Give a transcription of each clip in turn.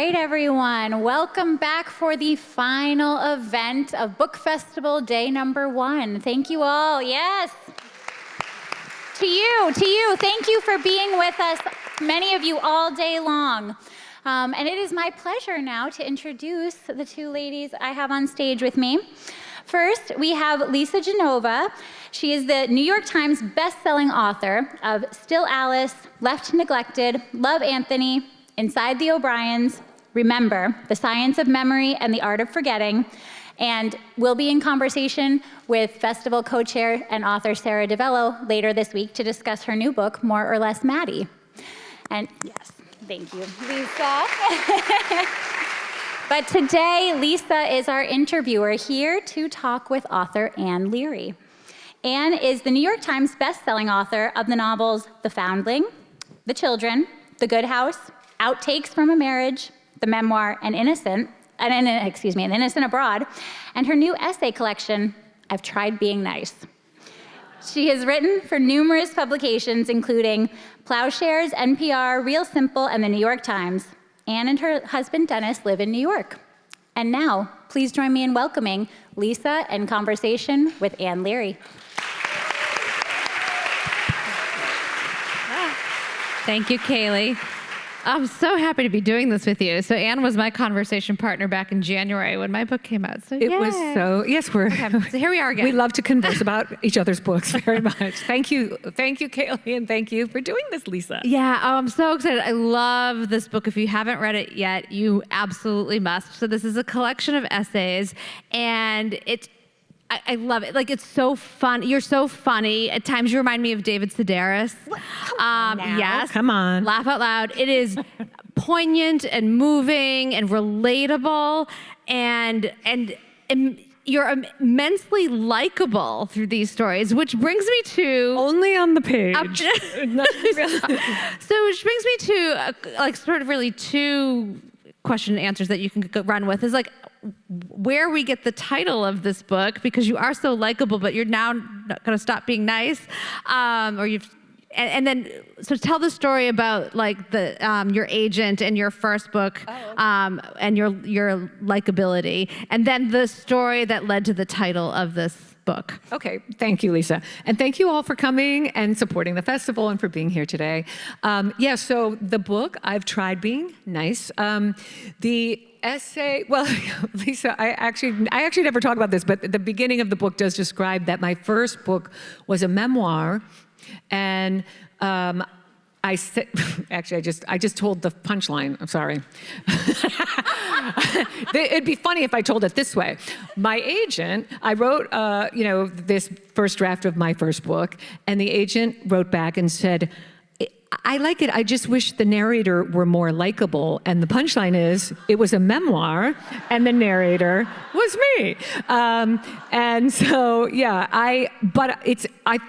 right, everyone. Welcome back for the final event of Book Festival Day #1. Thank you all. Yes. To you. Thank you for being with us, many of you, all day long. And it is my pleasure now to introduce the two ladies I have on stage with me. First, we have Lisa Genova. She is the New York Times best-selling author of Still Alice, Left Neglected, Love Anthony, Inside the O'Briens, Remember, The Science of Memory and the Art of Forgetting, and we'll be in conversation with festival co-chair and author Sarah DeVello later this week to discuss her new book, More or Less Maddie. And yes, thank you, Lisa. But today, Lisa is our interviewer here to talk with author Ann Leary. Ann is the New York Times best-selling author of the novels The Foundling, The Children, The Good House, Outtakes from a Marriage, the memoir An Innocent Abroad, and her new essay collection, I've Tried Being Nice. She has written for numerous publications, including Plowshares, NPR, Real Simple, and the New York Times. Ann and her husband, Dennis, live in New York. And now, please join me in welcoming Lisa and conversation with Ann Leary. Thank you, Kaylee. I'm so happy to be doing this with you. So Ann was my conversation partner back in January when my book came out. So it was so, yes, okay, so here we are again. We love to converse about each other's books very much. Thank you, Kaylee, and thank you for doing this, Lisa. Yeah, I'm so excited. I love this book. If you haven't read it yet, you absolutely must. So this is a collection of essays, and I love it. Like, it's so fun. You're so funny. At times, you remind me of David Sedaris. Come on now. Yes. Come on. Laugh out loud. It is poignant and moving and relatable, and you're immensely likable through these stories, which brings me to... Only on the page. So which brings me to, sort of really two question and answers that you can run with is like, where we get the title of this book, because you are so likable, but you're now not going to stop being nice, and then so tell the story about like the your agent and your first book, and your likability, and then the story that led to the title of this book. Okay, thank you, Lisa. And thank you all for coming and supporting the festival and for being here today. So the book, I've Tried Being Nice. The essay, well, Lisa, I actually never talk about this, but the beginning of the book does describe that my first book was a memoir, and I said, actually, I just told the punchline. I'm sorry. It'd be funny if I told it this way. My agent, I wrote, this first draft of my first book, and the agent wrote back and said, I like it. I just wish the narrator were more likable. And the punchline is, it was a memoir, and the narrator was me. And so, yeah, I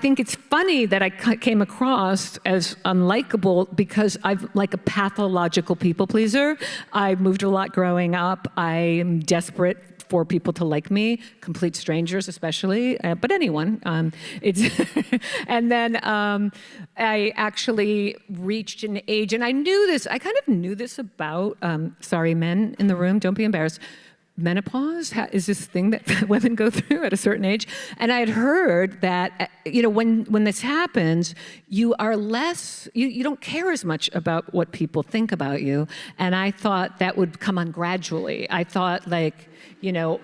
think it's funny that I came across as unlikable because I'm like a pathological people pleaser. I moved a lot growing up. I am desperate for people to like me, complete strangers especially, but anyone. And then I actually reached an age, and I kind of knew this about, sorry, men in the room, don't be embarrassed. Menopause is this thing that women go through at a certain age. And I had heard that, when this happens, you are less, you don't care as much about what people think about you. And I thought that would come on gradually. I thought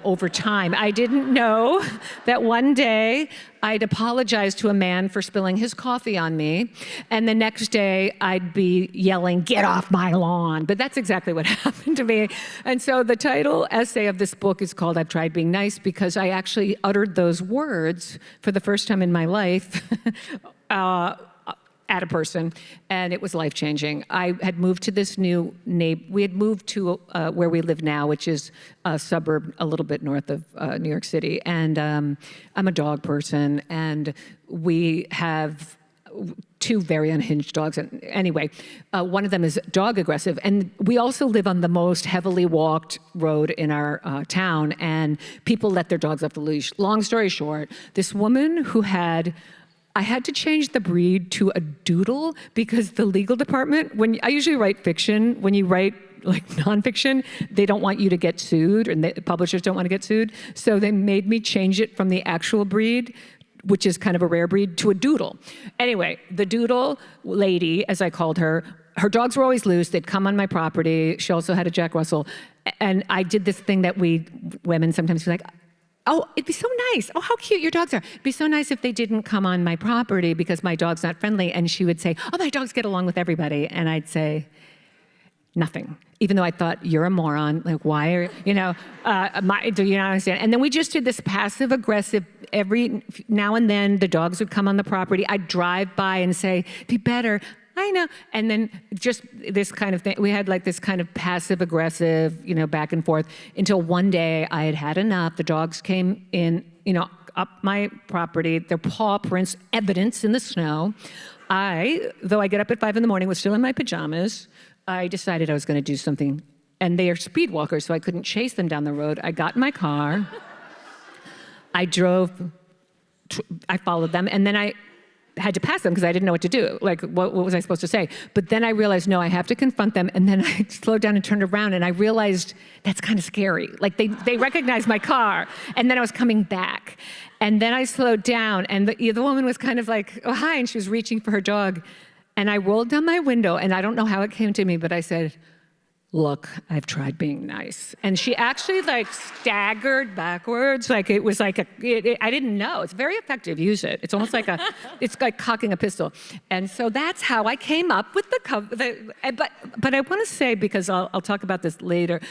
over time. I didn't know that one day I'd apologize to a man for spilling his coffee on me, and the next day I'd be yelling, "Get off my lawn." But that's exactly what happened to me. And so the title essay of this book is called I've Tried Being Nice, because I actually uttered those words for the first time in my life at a person, and it was life-changing. I had moved to this we had moved to where we live now, which is a suburb a little bit north of New York City, and I'm a dog person, and we have two very unhinged dogs. And anyway, one of them is dog aggressive, and we also live on the most heavily walked road in our town, and people let their dogs off the leash. Long story short, this woman I had to change the breed to a doodle because the legal department, I usually write fiction, when you write like nonfiction, they don't want you to get sued, and the publishers don't want to get sued. So they made me change it from the actual breed, which is kind of a rare breed, to a doodle. Anyway, the doodle lady, as I called her dogs were always loose. They'd come on my property. She also had a Jack Russell. And I did this thing that we women sometimes feel like, oh, it'd be so nice. Oh, how cute your dogs are. It'd be so nice if they didn't come on my property because my dog's not friendly. And she would say, oh, my dogs get along with everybody. And I'd say, nothing. Even though I thought, you're a moron. Like, why are, do you not understand? And then we just did this passive aggressive, every now and then the dogs would come on the property. I'd drive by and say, be better. I know. And then just this kind of thing, we had like this kind of passive aggressive, back and forth until one day I had had enough. The dogs came in, up my property, their paw prints, evidence in the snow. Though I get up at 5 a.m, was still in my pajamas. I decided I was going to do something. And they are speed walkers, so I couldn't chase them down the road. I got in my car. I followed them, and then I had to pass them because I didn't know what to do. Like, what was I supposed to say? But then I realized, no, I have to confront them. And then I slowed down and turned around, and I realized that's kind of scary. Like, they recognized my car, and then I was coming back. And then I slowed down, and the woman was kind of like, oh, hi, and she was reaching for her dog. And I rolled down my window, and I don't know how it came to me, but I said, look, I've tried being nice. And she actually staggered backwards. It was I didn't know. It's very effective. Use it. It's almost like it's like cocking a pistol. And so that's how I came up with the cover. But I want to say, because I'll talk about this later,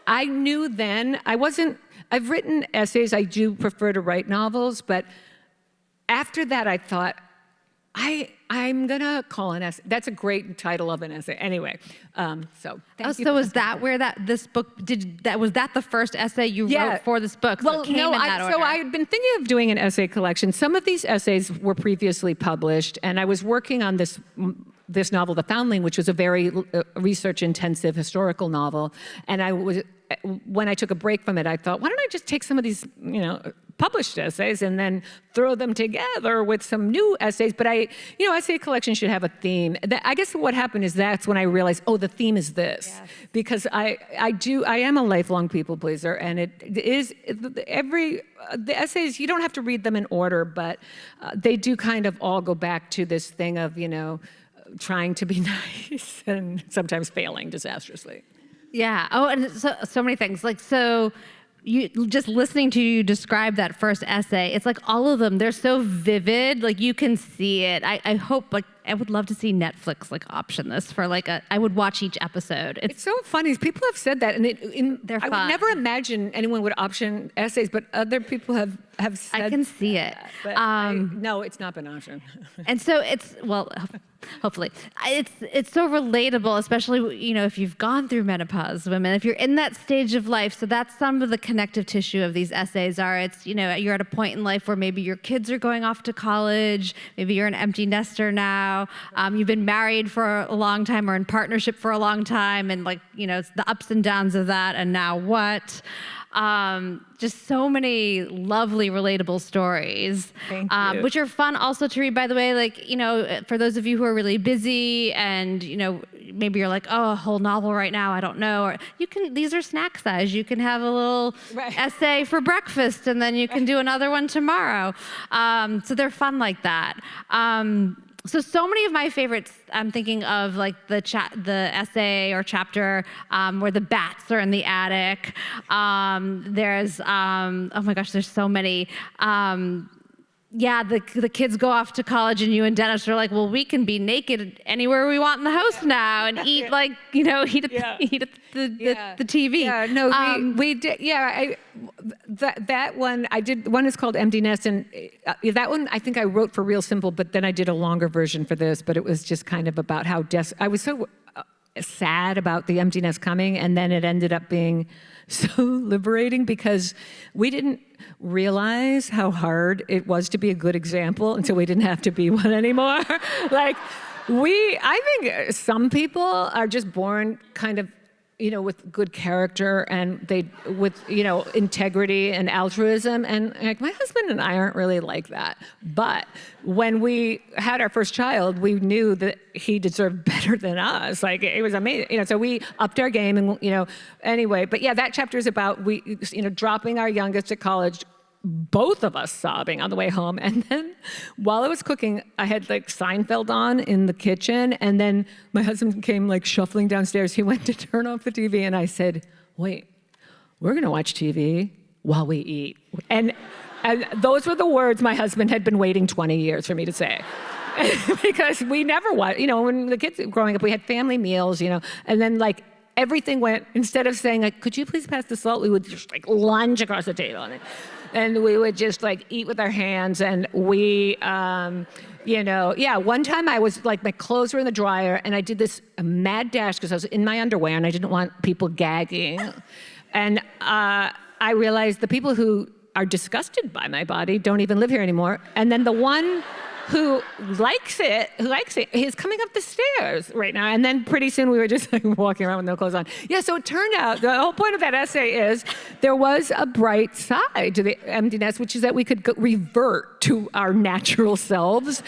I knew then, I've written essays. I do prefer to write novels, but after that I thought, I'm gonna call an essay. That's a great title of an essay. Anyway, so thank you. So was that where this book was that the first essay you wrote for this book? Well, no. So I had been thinking of doing an essay collection. Some of these essays were previously published, and I was working on this novel, The Foundling, which was a very research-intensive historical novel. And when I took a break from it, I thought, why don't I just take some of these, published essays and then throw them together with some new essays. But essay collection should have a theme. I guess what happened is that's when I realized, oh, the theme is this. Yes. Because I am a lifelong people pleaser, and the essays, you don't have to read them in order, but they do kind of all go back to this thing of, trying to be nice and sometimes failing disastrously. Yeah. Oh, and so many things. You just listening to you describe that first essay, it's like all of them, they're so vivid, like you can see it. I hope, I would love to see Netflix option this for I would watch each episode. It's so funny. People have said that, and they're fun. I would never imagine anyone would option essays, but other people have said I can see it. But no, it's not been optioned. And so hopefully. It's so relatable, especially, if you've gone through menopause, women, if you're in that stage of life. So that's some of the connective tissue of these essays you're at a point in life where maybe your kids are going off to college, maybe you're an empty nester now, you've been married for a long time or in partnership for a long time, and it's the ups and downs of that, and now what? Just so many lovely, relatable stories, Thank you. which are fun also to read, by the way, for those of you who are really busy and, maybe you're like, oh, a whole novel right now, I don't know. Or these are snack size. You can have a little essay for breakfast, and then you can do another one tomorrow. So they're fun like that. So many of my favorites, I'm thinking of the essay or chapter where the bats are in the attic. There's, oh my gosh, there's so many. The kids go off to college, and you and Dennis are like, well, we can be naked anywhere we want in the house now and eat eat at the TV. Yeah, no, we did. Yeah, that one I did. One is called Empty Nest, and that one I think I wrote for Real Simple, but then I did a longer version for this. But it was just kind of about how I was so sad about the emptiness coming, and then it ended up being so liberating because we didn't realize how hard it was to be a good example until we didn't have to be one anymore. I think some people are just born kind of, with good character and with integrity and altruism. And like my husband and I aren't really like that. But when we had our first child, we knew that he deserved better than us. Like it was amazing. So we upped our game and, anyway. But yeah, that chapter is about dropping our youngest at college, both of us sobbing on the way home. And then while I was cooking, I had like Seinfeld on in the kitchen. And then my husband came like shuffling downstairs. He went to turn off the TV and I said, wait, we're gonna watch TV while we eat. And those were the words my husband had been waiting 20 years for me to say. Because we never watched, when the kids were growing up, we had family meals, and then like everything went, instead of saying like, could you please pass the salt? We would just like lunge across the table. And we would just like eat with our hands. And we, one time I was like, my clothes were in the dryer and I did this mad dash because I was in my underwear and I didn't want people gagging. And I realized the people who are disgusted by my body don't even live here anymore. And then the one who likes it, he's coming up the stairs right now. And then pretty soon we were just like walking around with no clothes on. Yeah, so it turned out, the whole point of that essay is there was a bright side to the emptiness, which is that we could revert to our natural selves.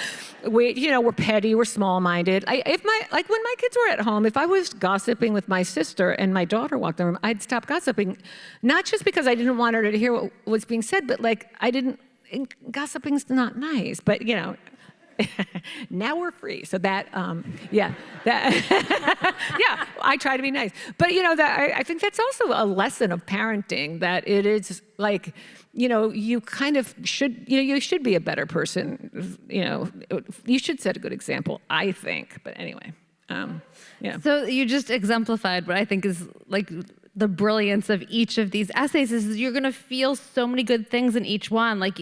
We're petty, we're small-minded. When my kids were at home, if I was gossiping with my sister and my daughter walked in the room, I'd stop gossiping, not just because I didn't want her to hear what was being said, but like gossiping's not nice, but now we're free. So that, yeah, I try to be nice. But I think that's also a lesson of parenting, that it is like, you kind of should, you should be a better person. You should set a good example, I think. But anyway, yeah. So you just exemplified what I think is like the brilliance of each of these essays is you're gonna feel so many good things in each one. Like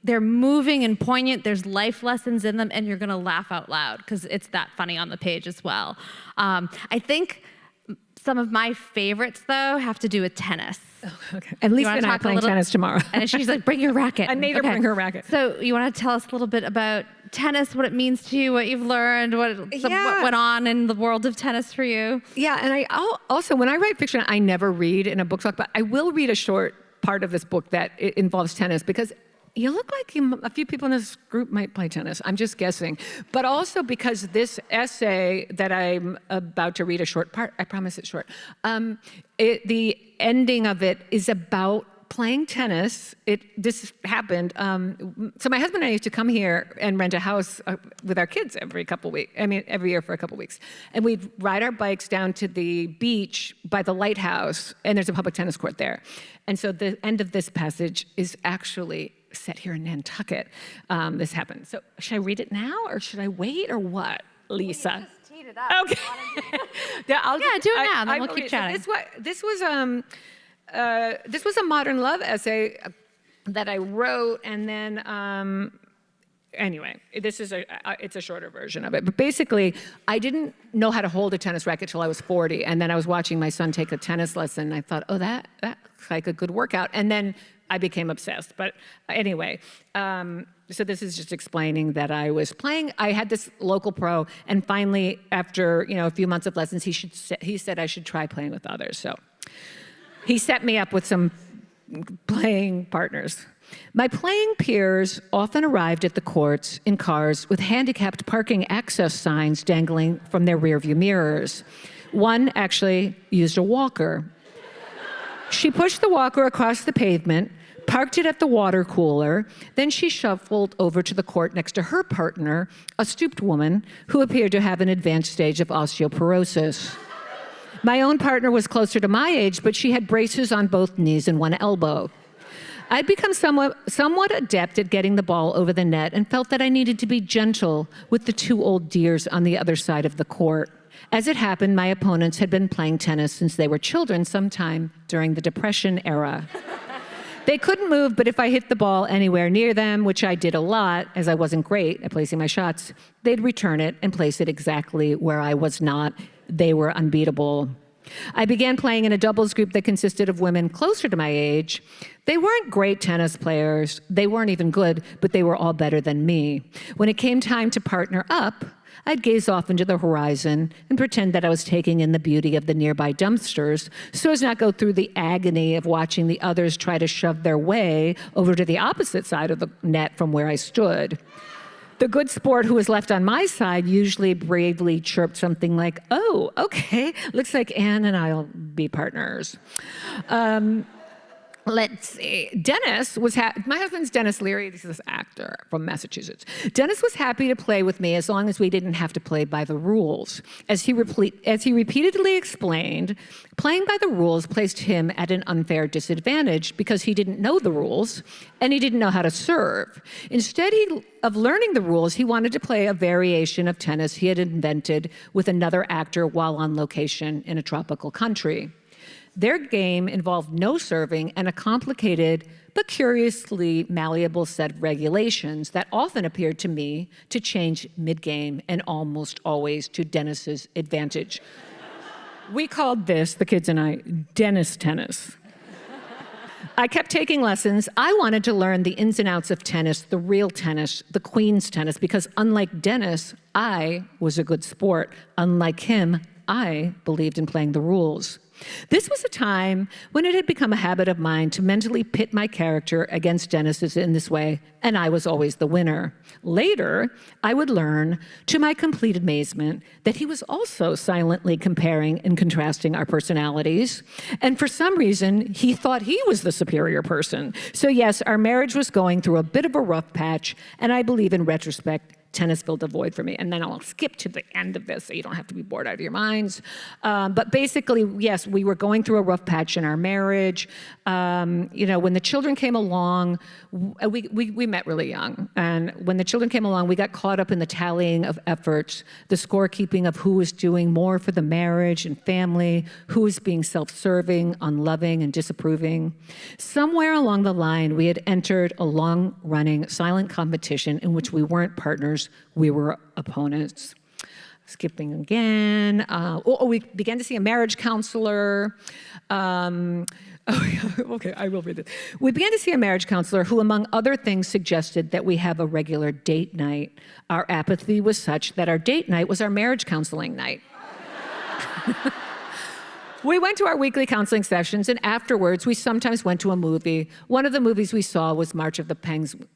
they're moving and poignant, there's life lessons in them, and you're gonna laugh out loud because it's that funny on the page as well. I think some of my favorites, though, have to do with tennis. Oh, okay. And Lisa and I are playing tennis tomorrow. And she's like, bring your racket. I made her bring her racket. So you want to tell us a little bit about tennis, what it means to you, what you've learned, what went on in the world of tennis for you? Yeah, and I also, when I write fiction, I never read in a book talk, but I will read a short part of this book that involves tennis, because you look like a few people in this group might play tennis. I'm just guessing. But also because this essay that I'm about to read a short part, I promise it's short, the ending of it is about playing tennis. This happened. So my husband and I used to come here and rent a house with our kids every year for a couple weeks. And we'd ride our bikes down to the beach by the lighthouse, and there's a public tennis court there. And so the end of this passage is actually set here in Nantucket. This happened. So should I read it now, or should I wait, or what, Lisa? Just teed it up. Okay. Do it now, then we'll keep chatting. This was a modern love essay that I wrote, and then anyway, it's a shorter version of it. But basically, I didn't know how to hold a tennis racket till I was 40, and then I was watching my son take a tennis lesson, and I thought, oh, that's like a good workout, and then I became obsessed. But anyway, so this is just explaining that I was playing. I had this local pro, and finally, after a few months of lessons, he said I should try playing with others. So he set me up with some playing partners. My playing peers often arrived at the courts in cars with handicapped parking access signs dangling from their rearview mirrors. One actually used a walker. She pushed the walker across the pavement, parked it at the water cooler, then she shuffled over to the court next to her partner, a stooped woman who appeared to have an advanced stage of osteoporosis. My own partner was closer to my age, but she had braces on both knees and one elbow. I'd become somewhat adept at getting the ball over the net and felt that I needed to be gentle with the two old dears on the other side of the court. As it happened, my opponents had been playing tennis since they were children, sometime during the Depression era. They couldn't move, but if I hit the ball anywhere near them, which I did a lot, as I wasn't great at placing my shots, they'd return it and place it exactly where I was not. They were unbeatable. I began playing in a doubles group that consisted of women closer to my age. They weren't great tennis players. They weren't even good, but they were all better than me. When it came time to partner up, I'd gaze off into the horizon and pretend that I was taking in the beauty of the nearby dumpsters so as not go through the agony of watching the others try to shove their way over to the opposite side of the net from where I stood. The good sport who was left on my side usually bravely chirped something like, "Oh, okay, looks like Anne and I'll be partners." Let's see. Dennis was my husband's Dennis Leary. This is this actor from Massachusetts. Dennis was happy to play with me as long as we didn't have to play by the rules. As he repeatedly explained, playing by the rules placed him at an unfair disadvantage because he didn't know the rules and he didn't know how to serve. Instead of learning the rules, he wanted to play a variation of tennis he had invented with another actor while on location in a tropical country. Their game involved no serving and a complicated but curiously malleable set of regulations that often appeared to me to change mid-game and almost always to Dennis's advantage. We called this, the kids and I, Dennis tennis. I kept taking lessons. I wanted to learn the ins and outs of tennis, the real tennis, the queen's tennis, because unlike Dennis, I was a good sport. Unlike him, I believed in playing the rules. This was a time when it had become a habit of mine to mentally pit my character against Dennis's in this way, and I was always the winner. Later, I would learn, to my complete amazement, that he was also silently comparing and contrasting our personalities, and for some reason, he thought he was the superior person. So yes, our marriage was going through a bit of a rough patch, and I believe in retrospect, tennis filled a void for me. And then I'll skip to the end of this so you don't have to be bored out of your minds. But basically, yes, we were going through a rough patch in our marriage. When the children came along, we met really young. And when the children came along, we got caught up in the tallying of efforts, the scorekeeping of who was doing more for the marriage and family, who was being self-serving, unloving, and disapproving. Somewhere along the line, we had entered a long-running silent competition in which we weren't partners, we were opponents. Skipping again. We began to see a marriage counselor. Okay, I will read this. We began to see a marriage counselor who, among other things, suggested that we have a regular date night. Our apathy was such that our date night was our marriage counseling night. We went to our weekly counseling sessions, and afterwards, we sometimes went to a movie. One of the movies we saw was March of the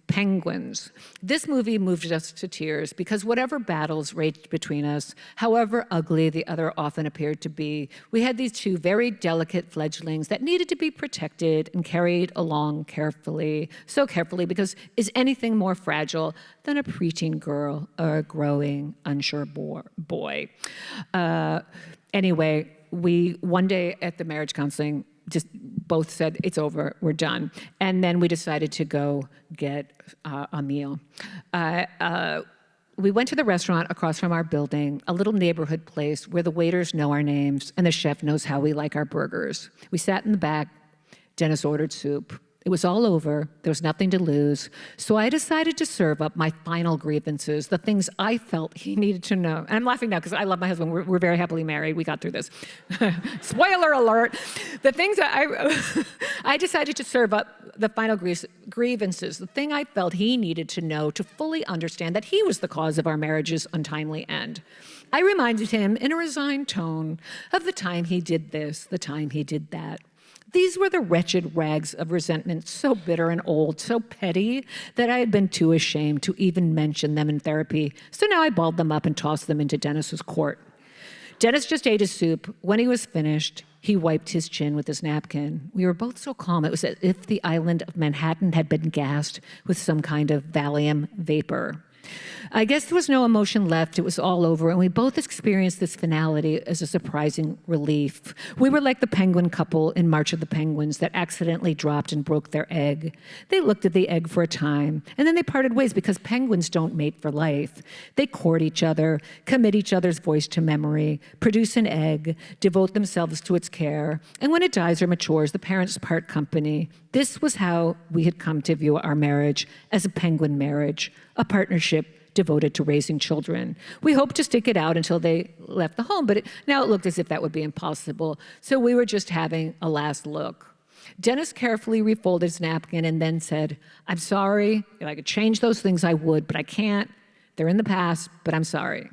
Penguins. This movie moved us to tears because whatever battles raged between us, however ugly the other often appeared to be, we had these two very delicate fledglings that needed to be protected and carried along carefully, so carefully, because is anything more fragile than a preteen girl or a growing, unsure boy? Anyway, we, one day at the marriage counseling, just both said, it's over, we're done. And then we decided to go get a meal. We went to the restaurant across from our building, a little neighborhood place where the waiters know our names and the chef knows how we like our burgers. We sat in the back. Dennis ordered soup. It was all over. There was nothing to lose. So I decided to serve up my final grievances, the things I felt he needed to know. And I'm laughing now because I love my husband. We're very happily married. We got through this. Spoiler alert. The things that I decided to serve up the final grievances, the thing I felt he needed to know to fully understand that he was the cause of our marriage's untimely end. I reminded him in a resigned tone of the time he did this, the time he did that. These were the wretched rags of resentment, so bitter and old, so petty, that I had been too ashamed to even mention them in therapy. So now I balled them up and tossed them into Dennis's court. Dennis just ate his soup. When he was finished, he wiped his chin with his napkin. We were both so calm. It was as if the island of Manhattan had been gassed with some kind of Valium vapor. I guess there was no emotion left. It was all over, and we both experienced this finality as a surprising relief. We were like the penguin couple in March of the Penguins that accidentally dropped and broke their egg. They looked at the egg for a time, and then they parted ways because penguins don't mate for life. They court each other, commit each other's voice to memory, produce an egg, devote themselves to its care, and when it dies or matures, the parents part company. This was how we had come to view our marriage, as a penguin marriage, a partnership devoted to raising children. We hoped to stick it out until they left the home, but now it looked as if that would be impossible. So we were just having a last look. Dennis carefully refolded his napkin and then said, I'm sorry. If I could change those things, I would, but I can't. They're in the past, but I'm sorry.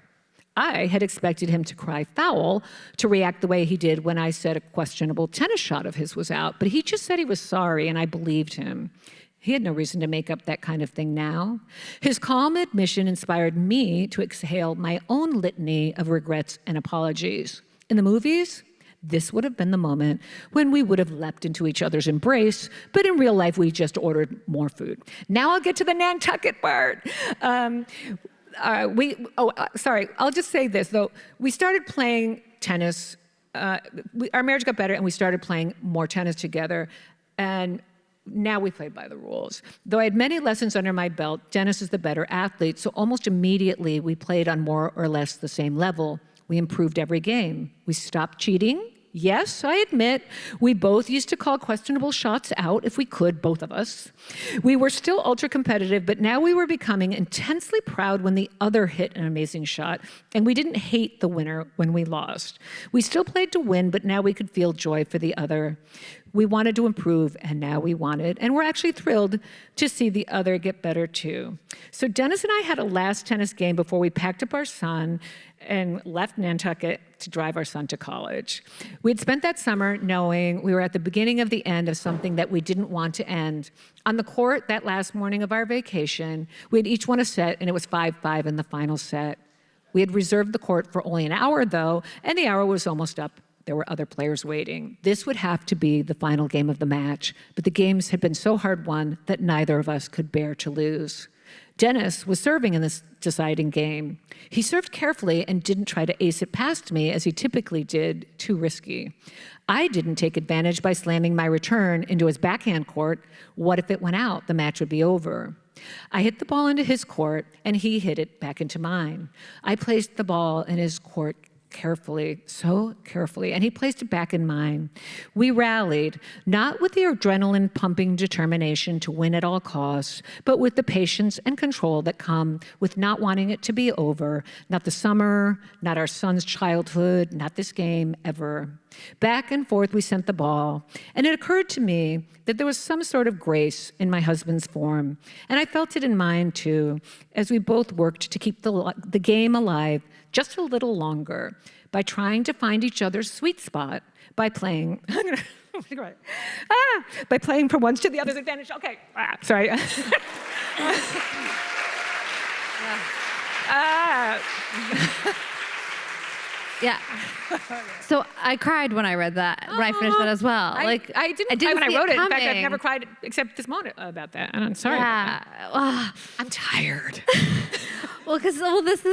I had expected him to cry foul, to react the way he did when I said a questionable tennis shot of his was out, but he just said he was sorry, and I believed him. He had no reason to make up that kind of thing now. His calm admission inspired me to exhale my own litany of regrets and apologies. In the movies, this would have been the moment when we would have leapt into each other's embrace, but in real life, we just ordered more food. Now I'll get to the Nantucket part. Sorry, I'll just say this, though. We started playing tennis. Our marriage got better, and we started playing more tennis together, and now we played by the rules. Though I had many lessons under my belt, Dennis is the better athlete, so almost immediately we played on more or less the same level. We improved every game. We stopped cheating. Yes, I admit, we both used to call questionable shots out if we could, both of us. We were still ultra competitive, but now we were becoming intensely proud when the other hit an amazing shot, and we didn't hate the winner when we lost. We still played to win, but now we could feel joy for the other. We wanted to improve, and now we wanted, and we're actually thrilled to see the other get better too. So Dennis and I had a last tennis game before we packed up our son and left Nantucket to drive our son to college. We had spent that summer knowing we were at the beginning of the end of something that we didn't want to end. On the court that last morning of our vacation, we had each won a set, and it was 5-5 in the final set. We had reserved the court for only an hour, though, and the hour was almost up. There were other players waiting. This would have to be the final game of the match, but the games had been so hard won that neither of us could bear to lose. Dennis was serving in this deciding game. He served carefully and didn't try to ace it past me as he typically did, too risky. I didn't take advantage by slamming my return into his backhand court. What if it went out? The match would be over. I hit the ball into his court, and he hit it back into mine. I placed the ball in his court carefully, so carefully, and he placed it back in mine. We rallied, not with the adrenaline-pumping determination to win at all costs, but with the patience and control that come with not wanting it to be over, not the summer, not our son's childhood, not this game, ever. Back and forth we sent the ball, and it occurred to me that there was some sort of grace in my husband's form, and I felt it in mine too, as we both worked to keep the game alive just a little longer by trying to find each other's sweet spot by playing. By playing from one's to the other's advantage. Okay, sorry. Yeah. So I cried when I read that, when I finished that as well. I didn't cry when I see wrote it. In coming. fact, I've never cried except this morning about that, and I'm sorry about that. I'm tired. Well, this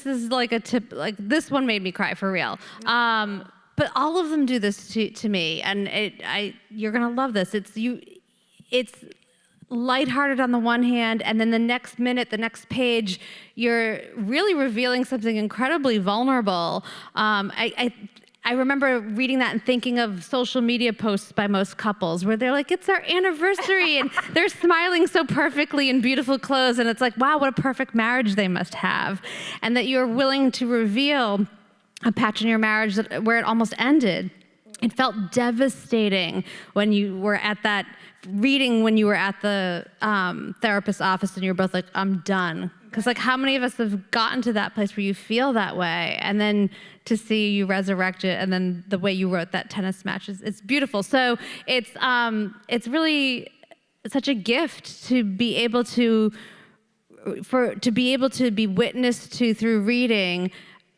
is like a tip, like this one made me cry for real. But all of them do this to me, and you're gonna love this. It's lighthearted on the one hand, and then the next minute, the next page, you're really revealing something incredibly vulnerable. I remember reading that and thinking of social media posts by most couples where they're like, it's our anniversary, and they're smiling so perfectly in beautiful clothes, and it's like, wow, what a perfect marriage they must have. And that you're willing to reveal a patch in your marriage where it almost ended. It felt devastating when you were at that reading, when you were at the therapist's office and you were both like, I'm done. Because like, how many of us have gotten to that place where you feel that way, and then to see you resurrect it, and then the way you wrote that tennis match it's beautiful. So it's really such a gift to be able to be witnessed to through reading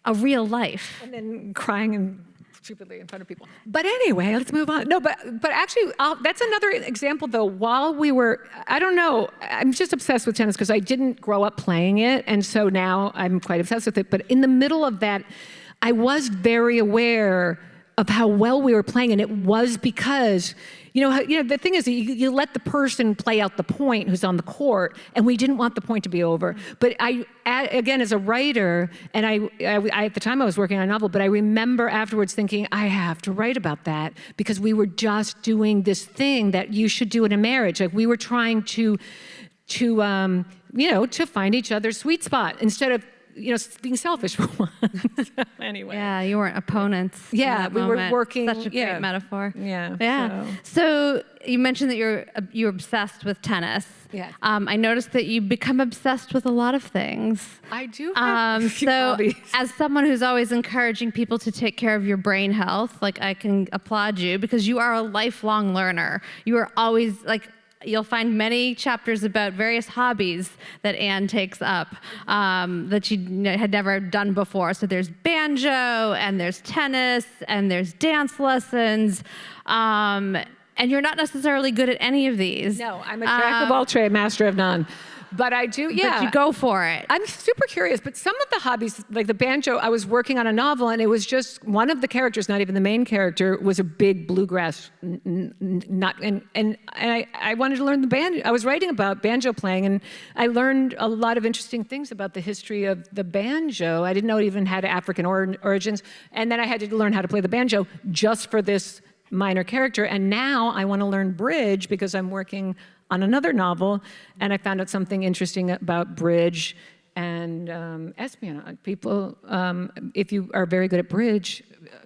a real life, and then crying and stupidly in front of people. But anyway, let's move on. No, but actually, that's another example, though. While we were, I don't know, I'm just obsessed with tennis because I didn't grow up playing it, and so now I'm quite obsessed with it. But in the middle of that, I was very aware of how well we were playing, and it was because, the thing is, you let the person play out the point who's on the court, and we didn't want the point to be over. But again, as a writer, and I at the time I was working on a novel, but I remember afterwards thinking, I have to write about that because we were just doing this thing that you should do in a marriage. Like we were trying to find each other's sweet spot instead of being selfish for once. Anyway. Yeah, you weren't opponents. in Yeah, that we were moment. working- Such a great yeah. metaphor. Yeah, Yeah. So you mentioned that you're obsessed with tennis. Yes. I noticed that you become obsessed with a lot of things. I do have a few So hobbies. as someone who's always encouraging people to take care of your brain health, like I can applaud you because you are a lifelong learner. You are always like, you'll find many chapters about various hobbies that Anne takes up that she had never done before. So there's banjo, and there's tennis, and there's dance lessons. And you're not necessarily good at any of these. No, I'm a jack of all trades, master of none. But I do, yeah. But you go for it. I'm super curious, but some of the hobbies, like the banjo, I was working on a novel, and it was just one of the characters, not even the main character, was a big bluegrass nut, and I wanted to learn the banjo. I was writing about banjo playing, and I learned a lot of interesting things about the history of the banjo. I didn't know it even had African origins, and then I had to learn how to play the banjo just for this minor character. And now I want to learn bridge because I'm working on another novel, and I found out something interesting about bridge and espionage. People, if you are very good at bridge,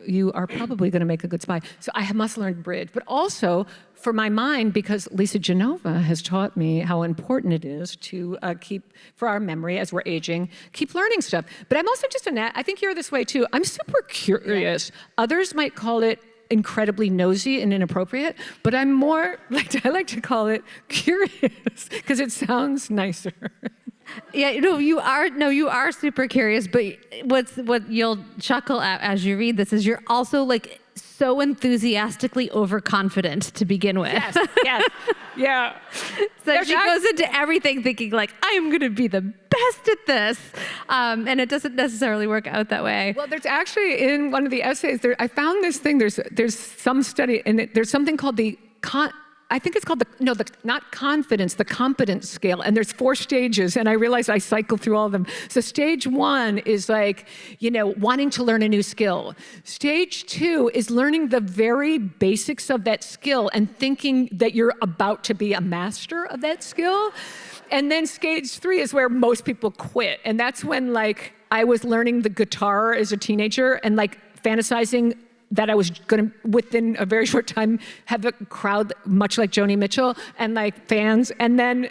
you are probably going to make a good spy. So I must learn bridge, but also for my mind, because Lisa Genova has taught me how important it is to keep, for our memory as we're aging, keep learning stuff. But I'm also just I think you're this way too. I'm super curious. Others might call it incredibly nosy and inappropriate, but I'm more I like to call it curious because it sounds nicer. Yeah, you are super curious, but what you'll chuckle at as you read this is you're also like so enthusiastically overconfident to begin with. Yes, yeah. So she goes into everything thinking like, I am going to be the best at this, and it doesn't necessarily work out that way. Well, there's actually in one of the essays I found this thing. There's some study, and there's something called I think it's called not confidence, the competence scale. And there's 4 stages, and I realized I cycle through all of them. So stage 1 is like, wanting to learn a new skill. Stage 2 is learning the very basics of that skill and thinking that you're about to be a master of that skill. And then stage 3 is where most people quit. And that's when I was learning the guitar as a teenager and fantasizing that I was going to, within a very short time, have a crowd much like Joni Mitchell and fans, and then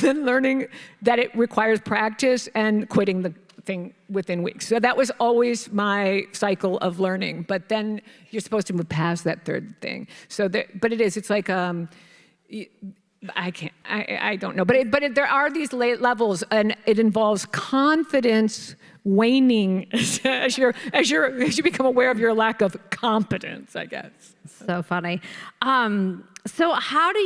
learning that it requires practice and quitting the thing within weeks. So that was always my cycle of learning. But then you're supposed to move past that third thing. So, but it's like, I don't know. But there are these levels, and it involves confidence waning as you become aware of your lack of competence, I guess. So funny. So how do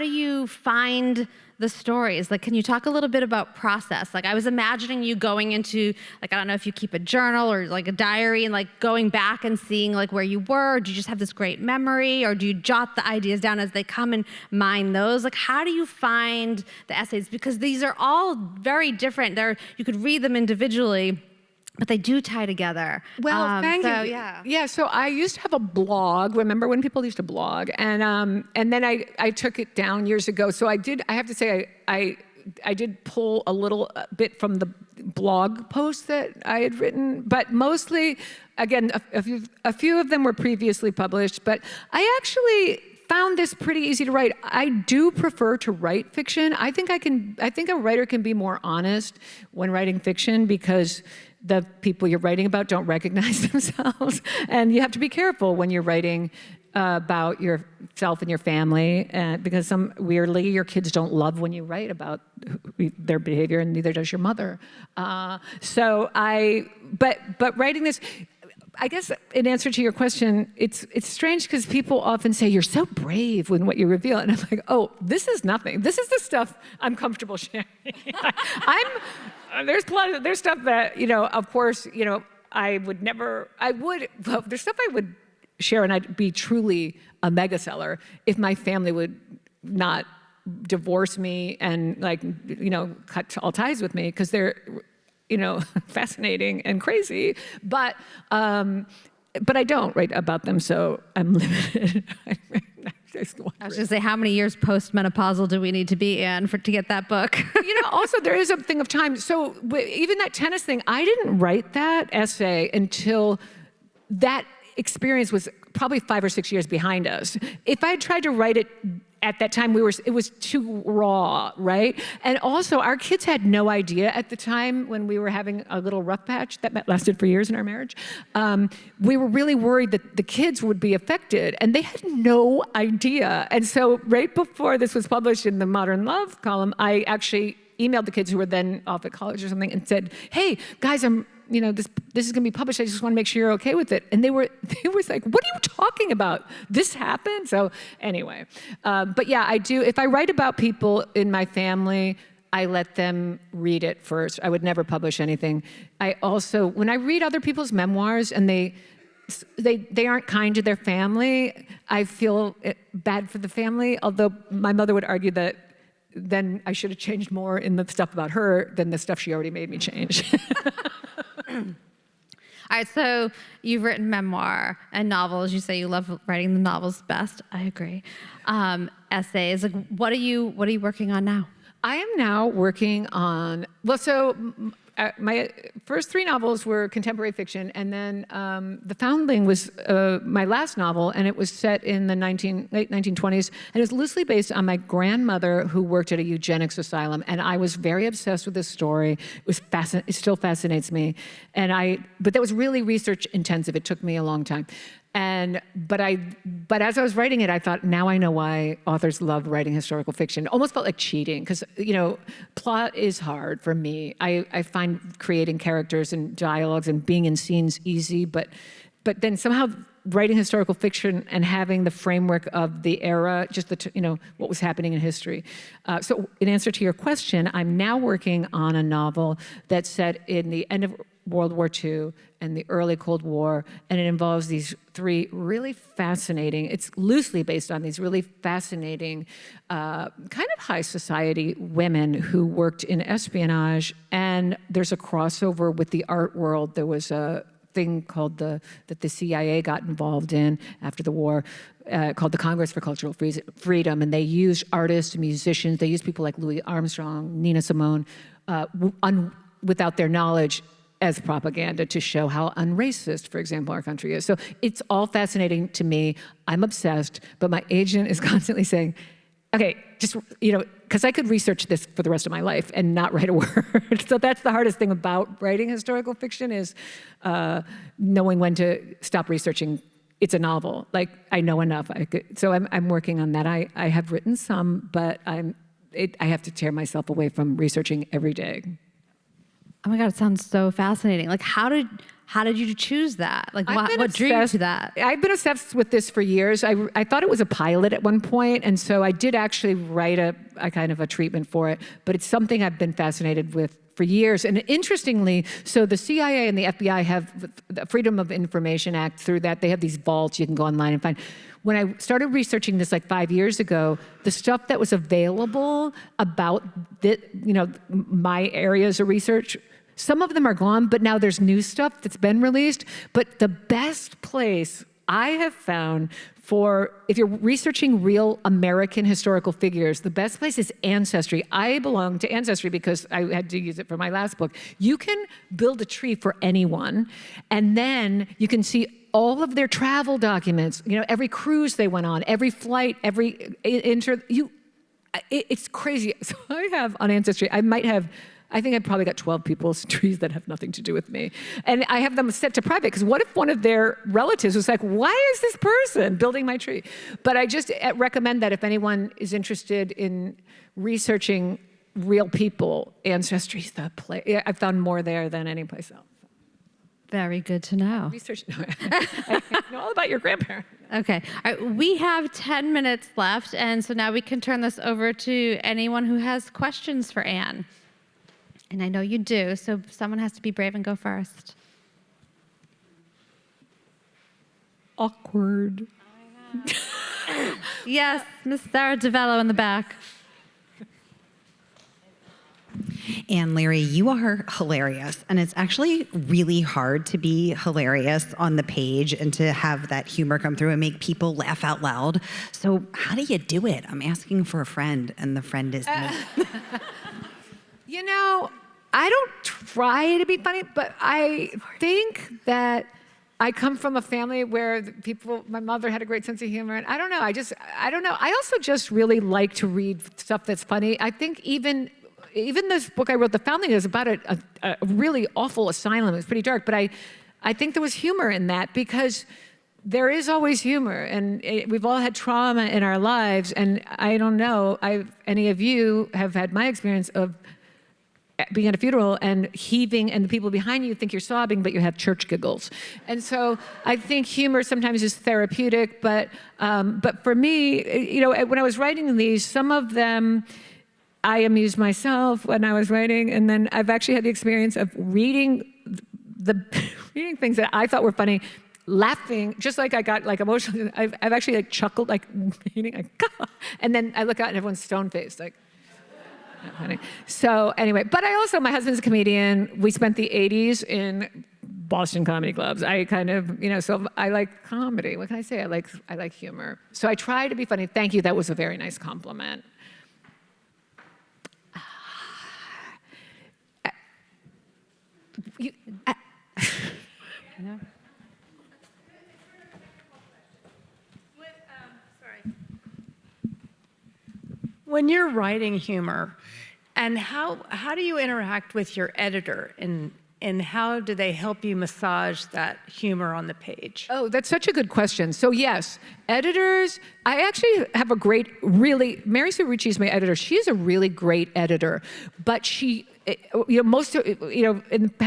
you find the stories? Can you talk a little bit about process? I was imagining you going into, I don't know if you keep a journal or a diary and going back and seeing where you were. Do you just have this great memory, or do you jot the ideas down as they come and mine those? How do you find the essays? Because these are all very different. You could read them individually, but they do tie together. Well, thank you. Yeah. So I used to have a blog. Remember when people used to blog? And then I took it down years ago. So I have to say, I did pull a little bit from the blog posts that I had written, but mostly, again, a few of them were previously published. But I actually found this pretty easy to write. I do prefer to write fiction. I think a writer can be more honest when writing fiction because the people you're writing about don't recognize themselves. And you have to be careful when you're writing about yourself and your family, because weirdly, your kids don't love when you write about their behavior, and neither does your mother. But writing this, I guess in answer to your question, it's strange because people often say, you're so brave when what you reveal. And I'm like, oh, this is nothing. This is the stuff I'm comfortable sharing. There's stuff that, of course, there's stuff I would share and I'd be truly a mega seller if my family would not divorce me and cut all ties with me because they're fascinating and crazy, but I don't write about them, so I'm limited. I was going to say, how many years post-menopausal do we need to be in to get that book? Also, there is a thing of time. So even that tennis thing, I didn't write that essay until that experience was probably 5 or 6 years behind us. If I had tried to write it at that time, it was too raw, right? And also, our kids had no idea at the time when we were having a little rough patch that lasted for years in our marriage. We were really worried that the kids would be affected, and they had no idea. And so right before this was published in the Modern Love column, I actually emailed the kids who were then off at college or something and said, hey, guys, this is going to be published. I just want to make sure you're okay with it. And they were like, what are you talking about? This happened? So anyway, but yeah, I do. If I write about people in my family, I let them read it first. I would never publish anything. I also, when I read other people's memoirs and they aren't kind to their family, I feel bad for the family. Although my mother would argue that then I should have changed more in the stuff about her than the stuff she already made me change. All right, so you've written memoir and novels. You say you love writing the novels best. I agree. Essays. Like, what are you working on now? I am now working on, my first 3 novels were contemporary fiction, and then The Foundling was my last novel, and it was set in the late 1920s, and it was loosely based on my grandmother who worked at a eugenics asylum, and I was very obsessed with this story. It still fascinates me, but that was really research intensive. It took me a long time. But as I was writing it, I thought, now I know why authors love writing historical fiction. It almost felt like cheating, because plot is hard for me. I find creating characters and dialogues and being in scenes easy, but then somehow writing historical fiction and having the framework of the era, just what was happening in history. So in answer to your question, I'm now working on a novel that's set in the end of World War II and the early Cold War, and it involves these 3 really fascinating, it's loosely based on these really fascinating kind of high society women who worked in espionage, and there's a crossover with the art world. There was a thing called that the CIA got involved in after the war, called the Congress for Cultural Freedom, and they used artists, musicians, they used people like Louis Armstrong, Nina Simone, without their knowledge, as propaganda to show how unracist, for example, our country is. So it's all fascinating to me. I'm obsessed, but my agent is constantly saying, okay, just, because I could research this for the rest of my life and not write a word. So that's the hardest thing about writing historical fiction is knowing when to stop researching. It's a novel. Like, I know enough. So I'm working on that. I have written some, but I have to tear myself away from researching every day. Oh my God, it sounds so fascinating. Like, how did you choose that? Like, what drew you to that? I've been obsessed with this for years. I thought it was a pilot at one point, and so I did actually write a kind of a treatment for it, but it's something I've been fascinated with for years. And interestingly, so the CIA and the FBI have the Freedom of Information Act. Through that, they have these vaults you can go online and find. When I started researching this like 5 years ago, the stuff that was available about my areas of research, some of them are gone, but now there's new stuff that's been released. But the best place I have found if you're researching real American historical figures, the best place is Ancestry. I belong to Ancestry because I had to use it for my last book. You can build a tree for anyone, and then you can see all of their travel documents, every cruise they went on, every flight, it's crazy. So I have on Ancestry, I think I've probably got 12 people's trees that have nothing to do with me. And I have them set to private, because what if one of their relatives was like, why is this person building my tree? But I just recommend that if anyone is interested in researching real people, Ancestry is the place. I've found more there than any place else. Very good to know. Research. I know all about your grandparents. Okay. All right. We have 10 minutes left, and so now we can turn this over to anyone who has questions for Anne. And I know you do, so someone has to be brave and go first. Awkward. Yes, Miss Sarah DeVello in the back. And Leary, you are hilarious. And it's actually really hard to be hilarious on the page and to have that humor come through and make people laugh out loud. So how do you do it? I'm asking for a friend, and the friend is me. You know, I don't try to be funny, but I think that I come from a family where my mother had a great sense of humor, and I don't know. I don't know. I also just really like to read stuff that's funny. I think even this book I wrote, The Foundling, is about a really awful asylum. It's pretty dark, but I think there was humor in that because there is always humor, and we've all had trauma in our lives, and I don't know, any of you have had my experience of being at a funeral and heaving, and the people behind you think you're sobbing, but you have church giggles. And so I think humor sometimes is therapeutic, but for me, you know, when I was writing these, some of them, I amused myself when I was writing, and then I've actually had the experience of reading reading things that I thought were funny, laughing, just like I got like emotional. I've actually like chuckled, like reading, like, and then I look out and everyone's stone-faced, like, not funny. So anyway, but my husband's a comedian. We spent the 80s in Boston comedy clubs. I kind of, you know, so I like comedy. What can I say? I like humor. So I try to be funny. Thank you. That was a very nice compliment. When you're writing humor, and how do you interact with your editor, and how do they help you massage that humor on the page? Oh, that's such a good question. So yes, editors, I actually have Mary Sue Ricci is my editor. She's a really great editor, but she, you know,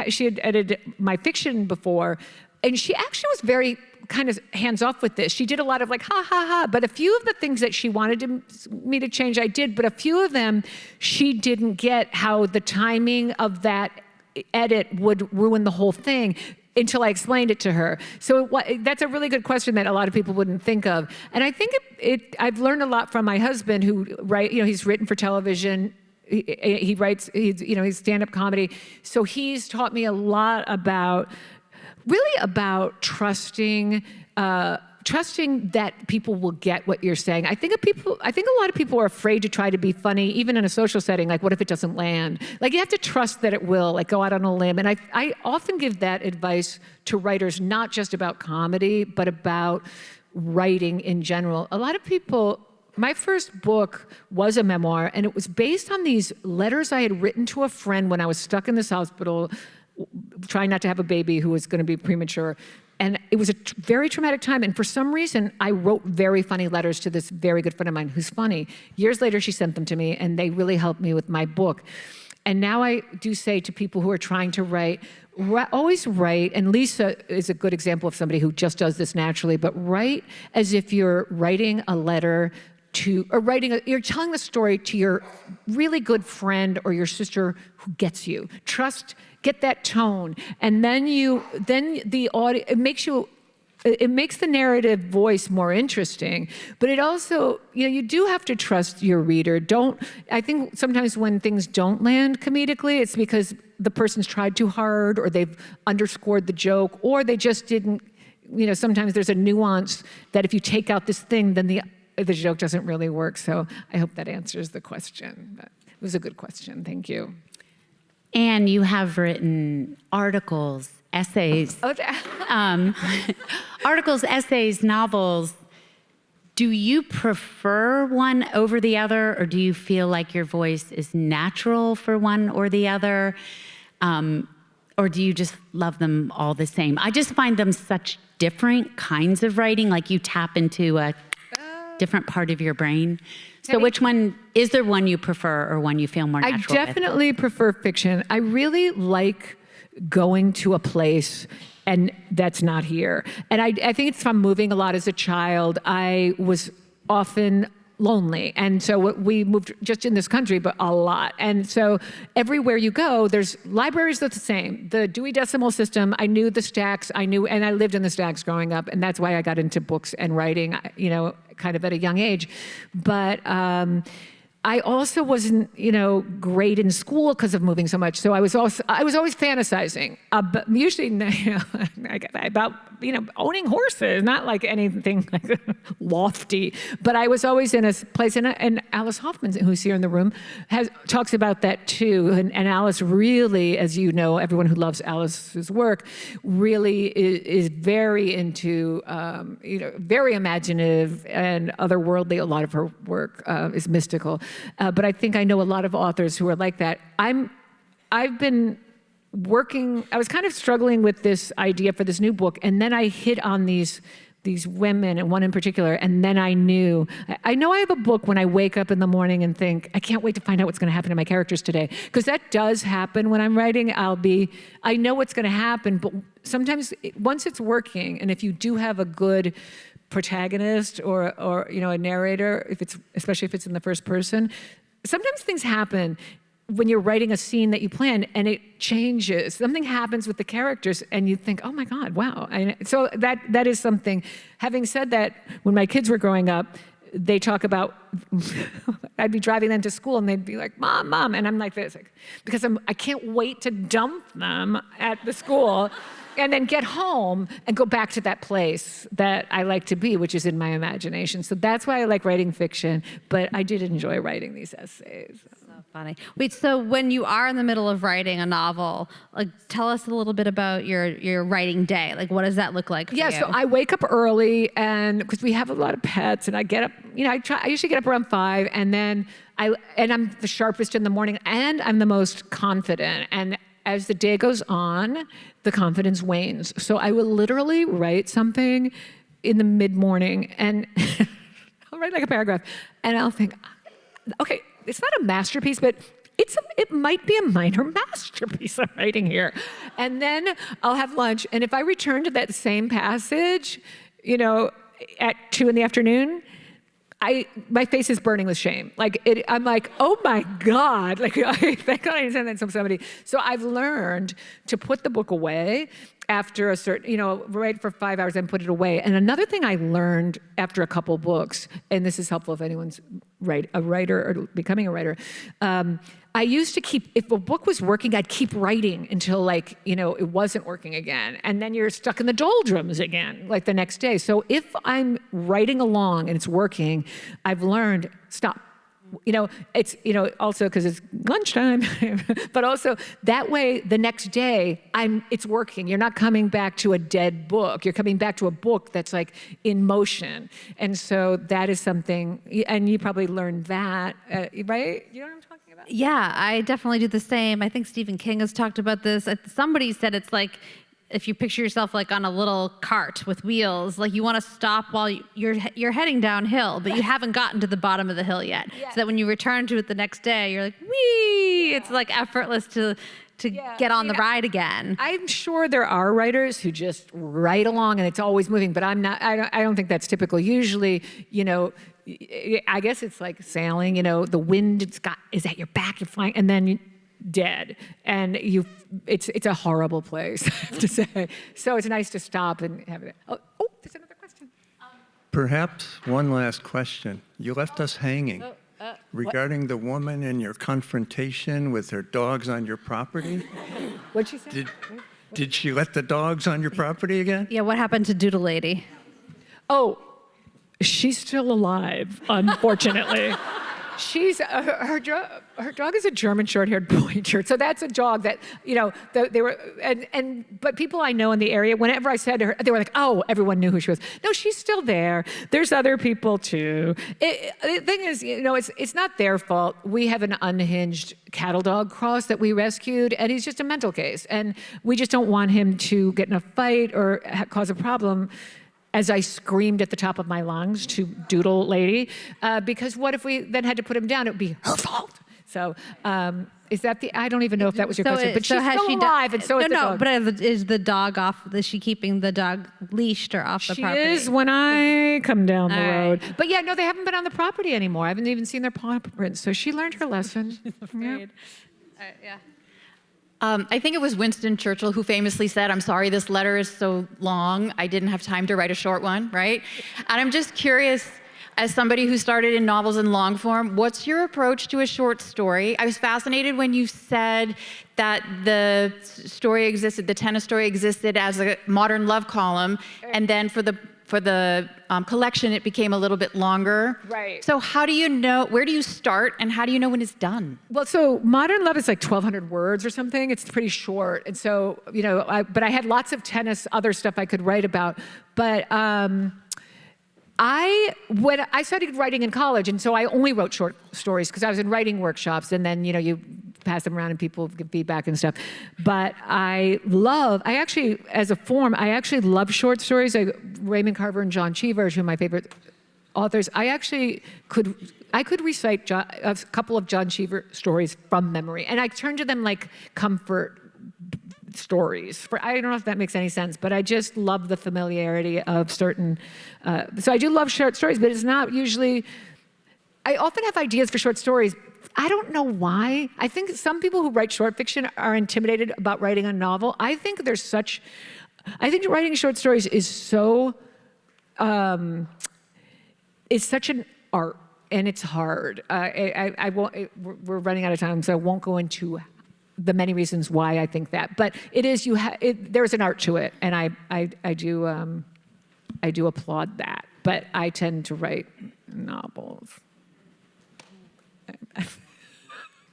she had edited my fiction before, and she actually was very kind of hands-off with this. She did a lot of like, ha, ha, ha, but a few of the things that she wanted me to change, I did, but a few of them, she didn't get how the timing of that edit would ruin the whole thing until I explained it to her. So that's a really good question that a lot of people wouldn't think of. And I think I've learned a lot from my husband, who he's written for television. He writes, he's stand-up comedy. So he's taught me a lot about trusting that people will get what you're saying. I think a lot of people are afraid to try to be funny, even in a social setting. Like, what if it doesn't land? Like, you have to trust that it will. Like, go out on a limb. And I often give that advice to writers, not just about comedy, but about writing in general. A lot of people. My first book was a memoir, and it was based on these letters I had written to a friend when I was stuck in this hospital, trying not to have a baby who was going to be premature. And it was a very traumatic time. And for some reason, I wrote very funny letters to this very good friend of mine who's funny. Years later, she sent them to me, and they really helped me with my book. And now I do say to people who are trying to write, always write, and Lisa is a good example of somebody who just does this naturally, but write as if you're writing a letter you're telling the story to your really good friend or your sister who gets you. Get that tone, and then the audio, it makes the narrative voice more interesting, but it also, you do have to trust your reader. I think sometimes when things don't land comedically, it's because the person's tried too hard, or they've underscored the joke, or they just didn't, sometimes there's a nuance that if you take out this thing, then the joke doesn't really work. So I hope that answers the question. But it was a good question. Thank you. And you have written articles, essays, articles, essays, novels. Do you prefer one over the other, or do you feel like your voice is natural for one or the other? Or do you just love them all the same? I just find them such different kinds of writing, like you tap into a different part of your brain. So which one, is there one you prefer or one you feel more natural I definitely prefer fiction. I really like going to a place and that's not here. And I think it's from moving a lot as a child. I was often lonely. And so we moved just in this country, but a lot. And so everywhere you go, there's libraries that's the same. The Dewey Decimal System, I knew the stacks, and I lived in the stacks growing up, and that's why I got into books and writing, kind of at a young age. But I also wasn't, great in school because of moving so much. So I was always fantasizing, usually about, owning horses, not like anything like lofty. But I was always in a place, and Alice Hoffman, who's here in the room, talks about that too. And Alice really, as you know, everyone who loves Alice's work, really is very into, very imaginative and otherworldly. A lot of her work is mystical. But I think I know a lot of authors who are like that. I've been working, I was kind of struggling with this idea for this new book, and then I hit on these women, and one in particular, and then I know I have a book when I wake up in the morning and think, I can't wait to find out what's going to happen to my characters today. Because that does happen when I'm writing. I know what's going to happen, but sometimes once it's working, and if you do have a good protagonist or a narrator, especially if it's in the first person, sometimes things happen when you're writing a scene that you plan and it changes. Something happens with the characters and you think, oh my God, wow. So that is something. Having said that, when my kids were growing up, they talk about, I'd be driving them to school and they'd be like, Mom, and I'm like this, because I can't wait to dump them at the school and then get home and go back to that place that I like to be, which is in my imagination. So that's why I like writing fiction, but I did enjoy writing these essays. So funny. Wait, so when you are in the middle of writing a novel, tell us a little bit about your writing day. What does that look like for you? So I wake up early, and because we have a lot of pets, and I get up, I usually get up around 5, and then I'm the sharpest in the morning, and I'm the most confident. And as the day goes on, the confidence wanes. So I will literally write something in the mid-morning, and I'll write like a paragraph, and I'll think, okay, it's not a masterpiece, but it might be a minor masterpiece I'm writing here. And then I'll have lunch, and if I return to that same passage, at 2 p.m, my face is burning with shame. I'm like, oh my God. Thank God I didn't send that to somebody. So I've learned to put the book away after a certain, write for 5 hours and put it away. And another thing I learned after a couple books, and this is helpful if anyone's a writer or becoming a writer, I used to if a book was working, I'd keep writing until it wasn't working again. And then you're stuck in the doldrums again, the next day. So if I'm writing along and it's working, I've learned, stop. It's, also because it's lunchtime, but also that way the next day it's working. You're not coming back to a dead book. You're coming back to a book that's in motion. And so that is something, and you probably learned that, right? You know what I'm talking about? Yeah, I definitely do the same. I think Stephen King has talked about this. Somebody said it's like, if you picture yourself on a little cart with wheels, you want to stop while you're heading downhill, but you haven't gotten to the bottom of the hill yet. Yeah. So that when you return to it the next day, you're like, whee! Yeah. It's effortless to get on the ride again. I'm sure there are writers who just write along and it's always moving, but I'm not. I don't think that's typical. Usually, I guess it's like sailing. The wind is at your back. You're flying, and then dead, and it's a horrible place, I have to say. So it's nice to stop and have it. Oh, there's another question. Perhaps one last question. You left us hanging regarding the woman and your confrontation with her dogs on your property. What'd she say? Did she let the dogs on your property again? Yeah, what happened to Doodle Lady? Oh, she's still alive, unfortunately. She's her dog is a German short-haired pointer, so that's a dog that they were but people I know in the area, whenever I said to her, they were like, oh, everyone knew who she was. No, she's still there. There's other people too. The thing is, it's not their fault. We have an unhinged cattle dog cross that we rescued, and he's just a mental case, and we just don't want him to get in a fight or cause a problem. As I screamed at the top of my lungs to Doodle Lady, because what if we then had to put him down? It would be her fault. So is that I don't even know if that was your question, but she's still alive, and so is the dog. But is the dog off? Is she keeping the dog leashed or off the property? She is when I come down the road. But yeah, no, they haven't been on the property anymore. I haven't even seen their paw prints, so she learned her lesson. She's afraid. Yeah. I think it was Winston Churchill who famously said, I'm sorry this letter is so long, I didn't have time to write a short one, right? And I'm just curious, as somebody who started in novels in long form, what's your approach to a short story? I was fascinated when you said that the story existed, the tennis story existed as a modern love column, and then for the collection, it became a little bit longer. Right. So how do you know, where do you start, and how do you know when it's done? Well, so Modern Love is like 1,200 words or something. It's pretty short. And so, but I had lots of tennis, other stuff I could write about. But when I started writing in college, and so I only wrote short stories because I was in writing workshops, and then, you pass them around and people give feedback and stuff. But I actually, as a form, I actually love short stories. Raymond Carver and John Cheever are two of my favorite authors. I could recite a couple of John Cheever stories from memory, and I turn to them like comfort stories. I don't know if that makes any sense, but I just love the familiarity of certain, so I do love short stories, but it's not usually, I often have ideas for short stories. I don't know why. I think some people who write short fiction are intimidated about writing a novel. I think writing short stories is so, it's such an art, and it's hard. I won't, we're running out of time, so I won't go into the many reasons why I think that. But it is, there's an art to it, and I do applaud that. But I tend to write novels.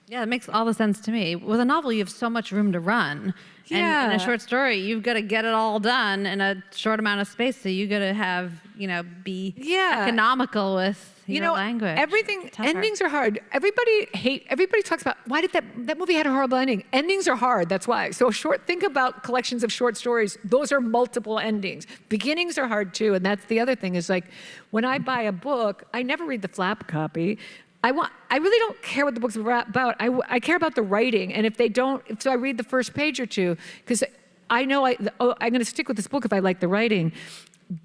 Yeah, it makes all the sense to me. With a novel, you have so much room to run. Yeah. And in a short story, you've got to get it all done in a short amount of space. So you got to have, be economical with your language. Endings are hard. Everybody talks about, why did that movie had a horrible ending? Endings are hard, that's why. So think about collections of short stories. Those are multiple endings. Beginnings are hard too, and that's the other thing is like, when I buy a book, I never read the flap copy. I really don't care what the book's about. I care about the writing, and so I read the first page or two, because I know I'm going to stick with this book if I like the writing.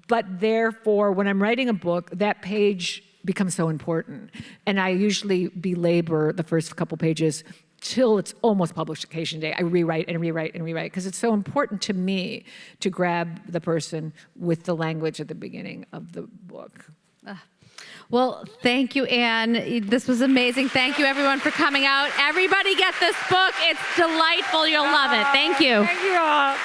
But therefore, when I'm writing a book, that page becomes so important, and I usually belabor the first couple pages till it's almost publication day. I rewrite and rewrite and rewrite, because it's so important to me to grab the person with the language at the beginning of the book. Well, thank you, Anne. This was amazing. Thank you, everyone, for coming out. Everybody get this book. It's delightful. You'll love it. Thank you. Thank you all.